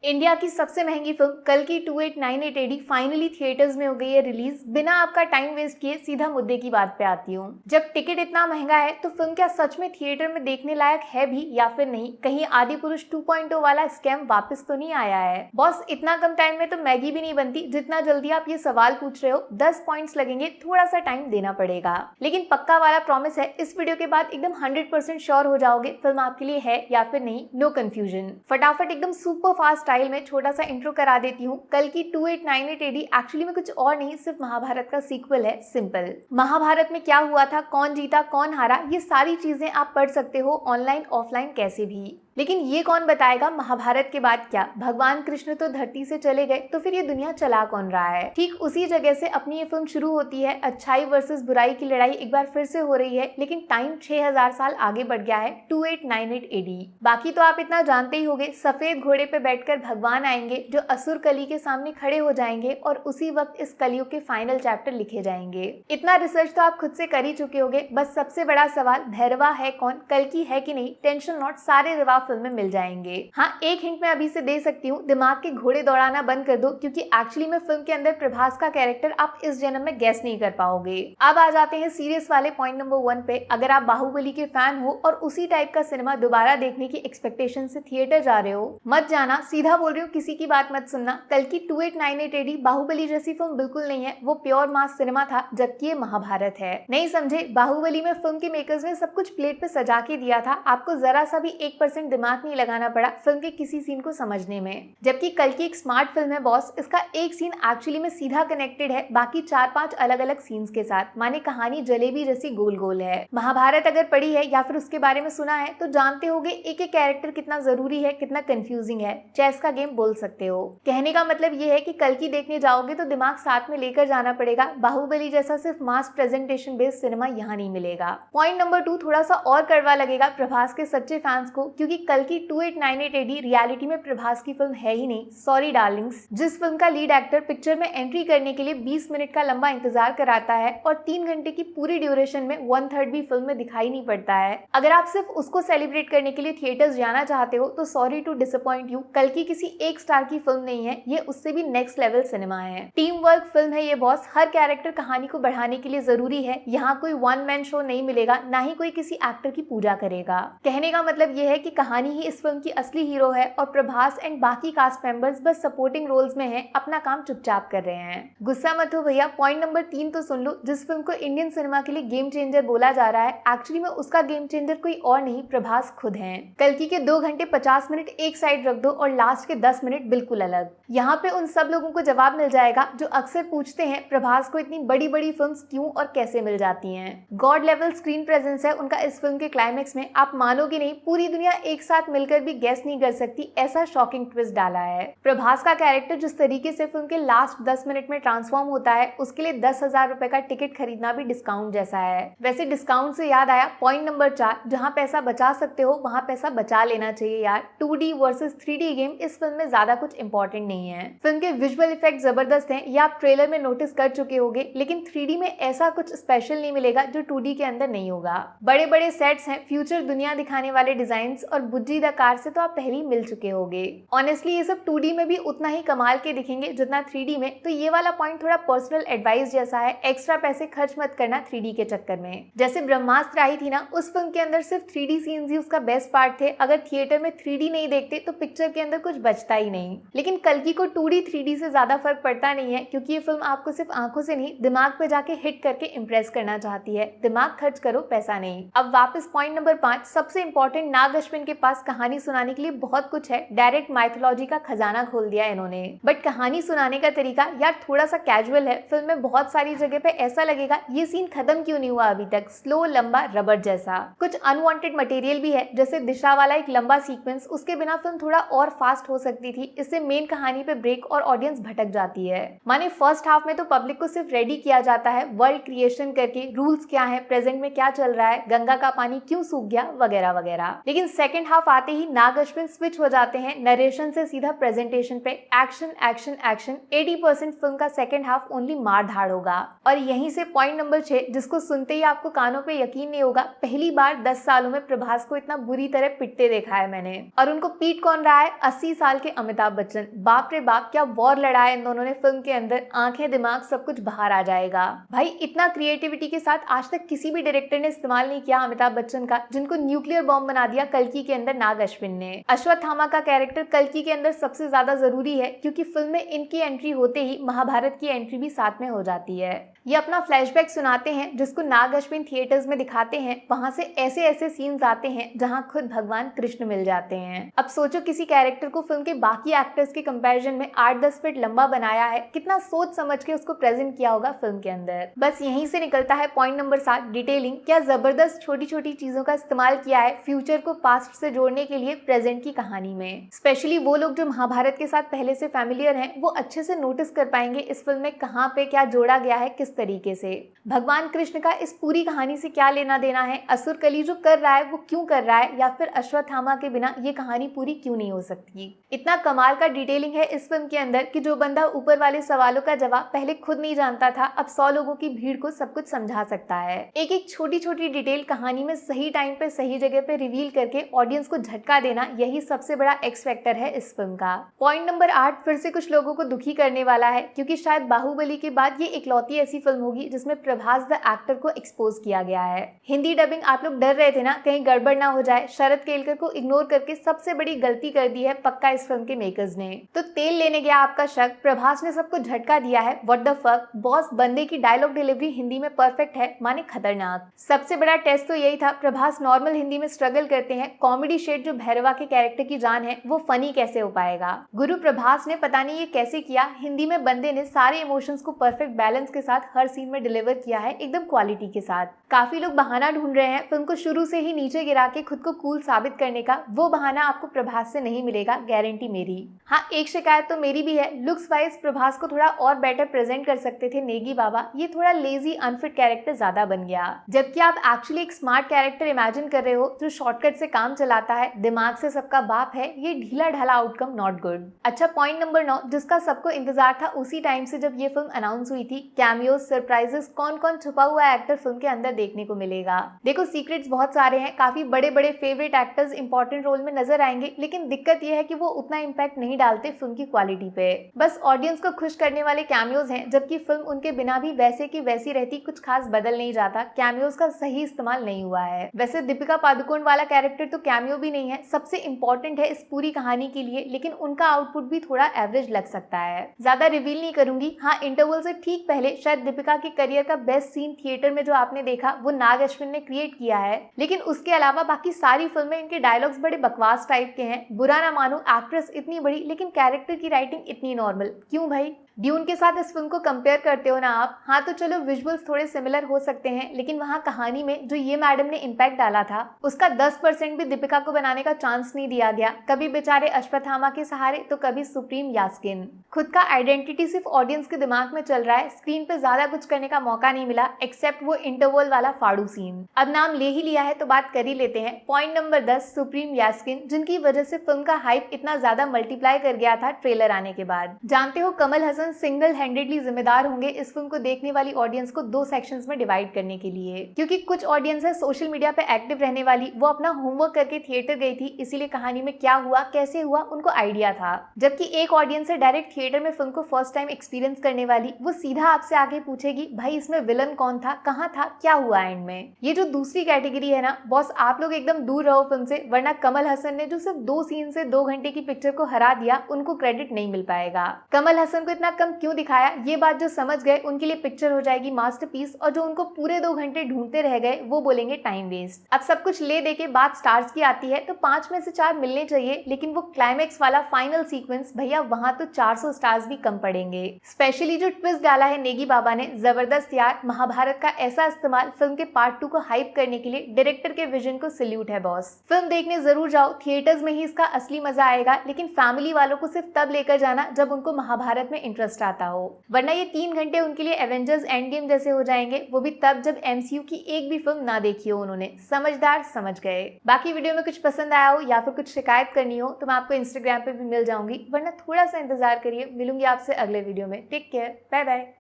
India की सबसे महंगी फिल्म कल की 2898 एडी फाइनली थिएटर्स में हो गई है रिलीज। बिना आपका टाइम वेस्ट किए सीधा मुद्दे की बात पे आती हूँ। जब टिकट इतना महंगा है तो फिल्म क्या सच में थिएटर में देखने लायक है भी या फिर नहीं? कहीं आदिपुरुष 2.0 वाला स्कैम वापस तो नहीं आया है? बॉस, इतना कम टाइम में तो मैगी भी नहीं बनती जितना जल्दी आप ये सवाल पूछ रहे हो। 10 पॉइंट्स लगेंगे, थोड़ा सा टाइम देना पड़ेगा, लेकिन पक्का वाला प्रॉमिस है, इस वीडियो के बाद एकदम 100% श्योर हो जाओगे फिल्म आपके लिए है या फिर नहीं। No confusion. फटाफट एकदम सुपर फास्ट स्टाइल में छोटा सा इंट्रो करा देती हूँ। कल की 2898 एडी एक्चुअली में कुछ और नहीं, सिर्फ महाभारत का सीक्वल है। सिंपल। महाभारत में क्या हुआ था, कौन जीता कौन हारा, ये सारी चीजें आप पढ़ सकते हो ऑनलाइन ऑफलाइन कैसे भी, लेकिन ये कौन बताएगा महाभारत के बाद क्या? भगवान कृष्ण तो धरती से चले गए तो फिर ये दुनिया चला कौन रहा है? ठीक उसी जगह से अपनी ये फिल्म शुरू होती है। अच्छाई वर्सेस बुराई की लड़ाई एक बार फिर से हो रही है, लेकिन टाइम 6000 साल आगे बढ़ गया है, 2898 एडी। बाकी तो आप इतना जानते ही होंगे, सफेद घोड़े पे बैठकर भगवान आएंगे जो असुर कली के सामने खड़े हो जाएंगे और उसी वक्त इस कलयुग के फाइनल चैप्टर लिखे जाएंगे। इतना रिसर्च तो आप खुद से कर ही चुके होंगे। बस सबसे बड़ा सवाल, भैरवा है कौन, कल्कि है कि नहीं? टेंशन नॉट, सारे जवाब फिल्म में मिल जाएंगे। हाँ, एक हिंट मैं अभी से दे सकती हूँ, दिमाग के घोड़े दौड़ाना बंद कर दो, क्योंकि एक्चुअली में फिल्म के अंदर प्रभास का कैरेक्टर आप इस जन्म में गेस नहीं कर पाओगे। अब आ जाते हैं सीरियस वाले पॉइंट नंबर 1 पे। अगर आप बाहुबली के फैन हो और उसी टाइप का सिनेमा दोबारा देखने की एक्सपेक्टेशन से थिएटर जा रहे हो, मत जाना। सीधा बोल रही हूँ, किसी की बात मत सुनना। कल की 2898 एडी बाहुबली जैसी फिल्म बिल्कुल नहीं है, वो प्योर मास सिनेमा था, जबकि ये महाभारत है। नहीं समझे? बाहुबली में फिल्म के मेकर्स ने सब कुछ प्लेट पे सजा के दिया था, आपको जरा सा भी 1% दिमाग नहीं लगाना पड़ा फिल्म के किसी सीन को समझने में। जबकि कल की एक स्मार्ट फिल्म है बॉस, इसका एक सीन एक्चुअली में सीधा कनेक्टेड है बाकी 4-5 अलग अलग सीन्स के साथ। माने कहानी जलेबी जैसी गोल गोल है। महाभारत अगर पढ़ी है या फिर उसके बारे में सुना है तो जानते होगे एक एक कैरेक्टर कितना जरूरी है, कितना कंफ्यूजिंग है। चेस का गेम बोल सकते हो। कहने का मतलब ये है कि कल की देखने जाओगे तो दिमाग साथ में लेकर जाना पड़ेगा। बाहुबली जैसा सिर्फ मास प्रेजेंटेशन बेस्ड सिनेमा यहाँ नहीं मिलेगा। पॉइंट नंबर 2 थोड़ा सा और कड़वा लगेगा प्रभास के सच्चे फैंस को, क्योंकि कल की 2898 एडी रियलिटी में प्रभास की फिल्म है ही नहीं। Sorry Darling's. जिस फिल्म का लीड एक्टर पिक्चर में एंट्री करने के लिए 20 मिनट का लंबा इंतजार कराता है और 3 घंटे की पूरी ड्यूरेशन में 1/3 भी फिल्म में दिखाई नहीं पड़ता है, अगर आप सिर्फ उसको सेलिब्रेट करने के लिए थिएटर्स जाना चाहते हो तो सॉरी टू डिसअपॉइंट यू। कल की किसी एक स्टार की फिल्म नहीं है, ये उससे भी नेक्स्ट लेवल सिनेमा है। टीम वर्क फिल्म है ये बॉस। हर कैरेक्टर कहानी को बढ़ाने के लिए जरूरी है। यहाँ कोई वन मैन शो नहीं मिलेगा, ना ही कोई किसी एक्टर की पूजा करेगा। कहने का मतलब ये है कि कहानी ही इस फिल्म की असली हीरो है और प्रभास एंड बाकी कास्ट मेंबर्स बस सपोर्टिंग रोल्स में हैं, अपना काम चुपचाप कर रहे हैं। गुस्सा मत हो भैया। पॉइंट नंबर 3 तो सुन लो। जिस फिल्म को इंडियन सिनेमा के लिए गेम चेंजर बोला जा रहा है, एक्चुअली में उसका गेम चेंजर कोई और नहीं, प्रभास खुद हैं। कल्कि के 2 घंटे 50 मिनट एक साइड रख दो और लास्ट के 10 मिनट बिल्कुल अलग। यहाँ पे उन सब लोगों को जवाब मिल जाएगा जो अक्सर पूछते हैं प्रभास को इतनी बड़ी बड़ी फिल्म क्यों और कैसे मिल जाती है। गॉड लेवल स्क्रीन प्रेजेंस है उनका इस फिल्म के क्लाइमेक्स में। आप मानोगे नहीं, पूरी दुनिया एक साथ मिलकर भी गेस नहीं कर सकती, ऐसा शॉकिंग ट्विस्ट डाला है। प्रभास का कैरेक्टर जिस तरीके से फिल्म के लास्ट 10 मिनट में ट्रांसफॉर्म होता है, उसके लिए 10,000 रुपए का टिकट खरीदना भी डिस्काउंट जैसा है। वैसे डिस्काउंट से याद आया, पॉइंट नंबर 4, जहां पैसा बचा सकते हो वहां पैसा बचा लेना चाहिए यार। 2D वर्सेस 3D गेम इस फिल्म में ज्यादा कुछ इंपॉर्टेंट नहीं है। फिल्म के विजुअल इफेक्ट जबरदस्त हैं, ये आप ट्रेलर में नोटिस कर चुके होंगे, लेकिन 3D में ऐसा कुछ स्पेशल नहीं मिलेगा जो 2D के अंदर नहीं होगा। बड़े बड़े सेट्स हैं, फ्यूचर दुनिया दिखाने वाले डिजाइन और बुज्जी द कार से तो आप पहले मिल चुके होंगे। ऑनेस्टली ये सब 2D में भी उतना ही कमाल के दिखेंगे जितना 3D में, तो ये वाला पॉइंट थोड़ा पर्सनल एडवाइस जैसा है। एक्स्ट्रा पैसे खर्च मत करना 3D के चक्कर में। जैसे ब्रह्मास्त्र आई थी ना, उस फिल्म के अंदर सिर्फ 3D सीन्स ही उसका बेस्ट पार्ट थे। अगर थिएटर में 3D नहीं देखते तो पिक्चर के अंदर कुछ बचता ही नहीं। लेकिन कल्कि को 2D 3D से ज्यादा फर्क पड़ता नहीं है, क्योंकि ये फिल्म आपको सिर्फ आंखों से नहीं दिमाग पे जाके हिट करके इम्प्रेस करना चाहती है। दिमाग खर्च करो, पैसा नहीं। अब वापस पॉइंट नंबर 5, सबसे इंपॉर्टेंट। नाग अश्विन के पास कहानी सुनाने के लिए बहुत कुछ है। डायरेक्ट माइथोलॉजी का खजाना खोल दिया इन्होंने, बट कहानी सुनाने का तरीका यार थोड़ा सा कैजुअल है। फिल्म में बहुत सारी जगह पे ऐसा लगेगा ये सीन खत्म क्यों नहीं हुआ अभी तक, स्लो लंबा रबर जैसा। कुछ अनवांटेड मटेरियल भी है, जैसे दिशा वाला एक लंबा सीक्वेंस, उसके बिना फिल्म थोड़ा और फास्ट हो सकती थी। इससे मेन कहानी पे ब्रेक और ऑडियंस भटक जाती है। माने फर्स्ट हाफ में तो पब्लिक को सिर्फ रेडी किया जाता है वर्ल्ड क्रिएशन करके, रूल्स क्या है, प्रेजेंट में क्या चल रहा है, गंगा का पानी क्यों सूख गया, वगैरह वगैरह। लेकिन सेकंड हाफ आते ही नाग अश्विन स्विच हो जाते हैं नरेशन से सीधा प्रेजेंटेशन पे। Action action action. 80% फिल्म का सेकंड हाफ ओनली मार धाड़ होगा। और यहीं से पॉइंट नंबर 6, जिसको सुनते ही आपको कानों पे यकीन नहीं होगा, पहली बार 10 सालों में प्रभास को इतना बुरी तरह पिटते देखा है मैंने। और उनको पीट कौन रहा है? 80 साल के अमिताभ बच्चन। बाप रे बाप, क्या वॉर लड़ा है इन दोनों ने फिल्म के अंदर। आंखें दिमाग सब कुछ बाहर आ जाएगा भाई। इतना क्रिएटिविटी के साथ आज तक किसी भी डायरेक्टर ने इस्तेमाल नहीं किया अमिताभ बच्चन का, जिनको न्यूक्लियर बॉम्ब बना दिया कल्कि के अंदर नाग अश्विन ने। अश्वत्थामा का कैरेक्टर कल्कि के अंदर सबसे ज्यादा जरूरी है, क्योंकि फिल्म में इनकी एंट्री होते ही महाभारत की एंट्री भी साथ में हो जाती है। ये अपना फ्लैशबैक सुनाते हैं, जिसको नाग अश्विन थिएटर्स में दिखाते हैं। वहां से ऐसे ऐसे सीन्स आते हैं जहां खुद भगवान कृष्ण मिल जाते हैं। अब सोचो, किसी कैरेक्टर को फिल्म के बाकी एक्टर्स के कंपैरिजन में 8-10 फीट लंबा बनाया है, कितना सोच समझ के उसको प्रेजेंट किया होगा फिल्म के अंदर। बस यहीं से निकलता है पॉइंट नंबर 7, डिटेलिंग। क्या जबरदस्त छोटी छोटी चीजों का इस्तेमाल किया है फ्यूचर को पास्ट से जोड़ने के लिए प्रेजेंट की कहानी में। स्पेशली वो लोग जो महाभारत के साथ पहले से फैमिलियर हैं, वो अच्छे से नोटिस कर पाएंगे इस फिल्म में कहाँ पे क्या जोड़ा गया है, किस तरीके से। भगवान कृष्ण का इस पूरी कहानी से क्या लेना देना है, असुर कली जो कर रहा है वो क्यों कर रहा है, या फिर अश्वत्थामा के बिना ये कहानी पूरी क्यों नहीं हो सकती। इतना कमाल का डिटेलिंग है इस फिल्म के अंदर कि जो बंदा ऊपर वाले सवालों का जवाब पहले खुद नहीं जानता था, अब 100 लोगों की भीड़ को सब कुछ समझा सकता है। एक एक छोटी छोटी डिटेल कहानी में सही टाइम पे सही जगह पे रिवील करके ऑडियंस को झटका देना, यही सबसे बड़ा एक्स फैक्टर है इस फिल्म का। पॉइंट नंबर 8 फिर से कुछ लोगों को दुखी करने वाला है, क्योंकि शायद बाहुबली के बाद ये इकलौती ऐसी फिल्म होगी जिसमें प्रभास द एक्टर को एक्सपोज किया गया है। हिंदी डबिंग आप लोग डर रहे थे ना कहीं गड़बड़ ना हो जाए, शरद केलकर को इग्नोर करके सबसे बड़ी गलती कर दी है पक्का इस फिल्म के मेकर्स ने। तो तेल लेने गया आपका शक, प्रभास ने सबको झटका दिया है। व्हाट द फक बॉस, बंदे की डायलॉग डिलीवरी हिंदी में परफेक्ट है, माने खतरनाक। सबसे बड़ा टेस्ट तो यही था, प्रभास नॉर्मल हिंदी में स्ट्रगल करते हैं, कॉमेडी शेड जो भैरवा के कैरेक्टर की जान है वो फनी कैसे हो पाएगा। गुरु प्रभास ने पता नहीं ये कैसे किया, हिंदी में बंदे ने सारे इमोशंस को परफेक्ट बैलेंस के साथ हर सीन में डिलीवर किया है, एकदम क्वालिटी के साथ। काफी लोग बहाना ढूंढ रहे हैं फिल्म को शुरू से ही नीचे गिरा के खुद को कूल साबित करने का, वो बहाना आपको प्रभास से नहीं मिलेगा, गारंटी मेरी। हाँ, एक शिकायत तो मेरी भी है, लुक्स वाइज प्रभास को थोड़ा और बेटर प्रेजेंट कर सकते थे नेगी बाबा, ये थोड़ा लेजी अनफिट कैरेक्टर ज्यादा बन गया। जबकि आप एक्चुअली एक स्मार्ट कैरेक्टर इमेजिन कर रहे हो जो शॉर्टकट से काम चलाता है, दिमाग से सबका बाप है, ये ढीला ढाला आउटकम नॉट गुड। अच्छा, पॉइंट नंबर 9 जिसका सबको इंतजार था उसी टाइम से जब ये फिल्म अनाउंस हुई थी, कैमियोज सरप्राइजेस, कौन कौन छुपा हुआ एक्टर फिल्म के अंदर देखने को मिलेगा। देखो सीक्रेट्स बहुत सारे हैं, काफी बड़े बड़े फेवरेट एक्टर्स इंपॉर्टेंट रोल में नजर आएंगे, लेकिन दिक्कत यह है कि वो उतना इम्पैक्ट नहीं डालते फिल्म की क्वालिटी पे। बस ऑडियंस को खुश करने वाले कैमियोज हैं, जबकि फिल्म उनके बिना भी वैसे की वैसी रहती, कुछ खास बदल नहीं जाता। कैमियोज का सही इस्तेमाल नहीं हुआ है। वैसे दीपिका पादुकोण वाला कैरेक्टर तो कैमियो भी नहीं है, सबसे इंपॉर्टेंट है इस पूरी कहानी के लिए, लेकिन उनका आउटपुट भी थोड़ा एवरेज लग सकता है। ज्यादा रिवील नहीं करूंगी। हाँ, इंटरवल से ठीक पहले शायद दीपिका के करियर का बेस्ट सीन थिएटर में जो आपने देखा वो नाग अश्विन ने क्रिएट किया है, लेकिन उसके अलावा बाकी सारी फिल्में इनके डायलॉग्स बड़े बकवास टाइप के हैं। बुरा ना मानो, एक्ट्रेस इतनी बड़ी लेकिन कैरेक्टर की राइटिंग इतनी नॉर्मल, क्यों भाई? ड्यून के साथ इस फिल्म को कंपेयर करते हो ना आप। हाँ तो चलो विजुअल्स थोड़े सिमिलर हो सकते हैं, लेकिन वहाँ कहानी में जो ये मैडम ने इम्पैक्ट डाला था उसका 10% भी दीपिका को बनाने का चांस नहीं दिया गया। कभी बेचारे अश्वत्थामा के सहारे तो कभी सुप्रीम यास्किन। खुद का आइडेंटिटी सिर्फ ऑडियंस के दिमाग में चल रहा है, स्क्रीन पे ज्यादा कुछ करने का मौका नहीं मिला एक्सेप्ट वो इंटरवल वाला फाड़ू सीन। अब नाम ले ही लिया है तो बात कर ही लेते हैं। पॉइंट नंबर 10 सुप्रीम यास्किन, जिनकी वजह से फिल्म का हाइप इतना ज्यादा मल्टीप्लाई कर गया था ट्रेलर आने के बाद। जानते हो कमल हसन सिंगल हैंडेडली जिम्मेदार होंगे इस फिल्म को देखने वाली ऑडियंस को 2 सेक्शंस में डिवाइड करने के लिए, क्योंकि कुछ ऑडियंस है सोशल मीडिया पे एक्टिव रहने वाली, वो अपना होमवर्क करके थिएटर गई थी, इसीलिए कहानी में क्या हुआ कैसे हुआ उनको आइडिया था। जबकि एक ऑडियंस है डायरेक्ट थिएटर में फिल्म को फर्स्ट टाइम एक्सपीरियंस करने वाली, वो सीधा आपसे आके पूछेगी भाई इसमें विलन कौन था, कहाँ था, क्या हुआ एंड में। ये जो दूसरी कैटेगरी है ना बॉस, आप लोग एकदम दूर रहो फिल्म से, वरना कमल हसन ने जो सिर्फ 2 सीन से 2 घंटे की पिक्चर को हरा दिया, उनको क्रेडिट नहीं मिल पाएगा। कमल हसन को इतना कम क्यों दिखाया, ये बात जो समझ गए उनके लिए पिक्चर हो जाएगी मास्टरपीस, और जो उनको पूरे 2 घंटे ढूंढते रह गए वो बोलेंगे टाइम वेस्ट। अब सब कुछ ले दे के बात स्टार्स की आती है तो 5 में से 4 मिलने चाहिए, लेकिन वो क्लाइमेक्स वाला फाइनल सीक्वेंस भैया वहां तो 400 स्टार्स भी कम पड़ेंगे। स्पेशली जो ट्विस्ट डाला है नेगी बाबा ने, जबरदस्त यार। महाभारत का ऐसा इस्तेमाल फिल्म के पार्ट 2 को हाइप करने के लिए डायरेक्टर के विजन को सैल्यूट है बॉस। फिल्म देखने जरूर जाओ, थिएटर्स में ही इसका असली मजा आएगा, लेकिन फैमिली वालों को सिर्फ तब लेकर जाना जब उनको महाभारत में इंटरेस्ट इंटरेस्ट आता हो, वरना ये 3 घंटे उनके लिए एवेंजर्स एंड गेम जैसे हो जाएंगे, वो भी तब जब MCU की एक भी फिल्म ना देखी हो उन्होंने। समझदार समझ गए। बाकी वीडियो में कुछ पसंद आया हो या फिर कुछ शिकायत करनी हो तो मैं आपको इंस्टाग्राम पे भी मिल जाऊंगी, वरना थोड़ा सा इंतजार करिए, मिलूंगी आपसे अगले वीडियो में। Take care, bye bye.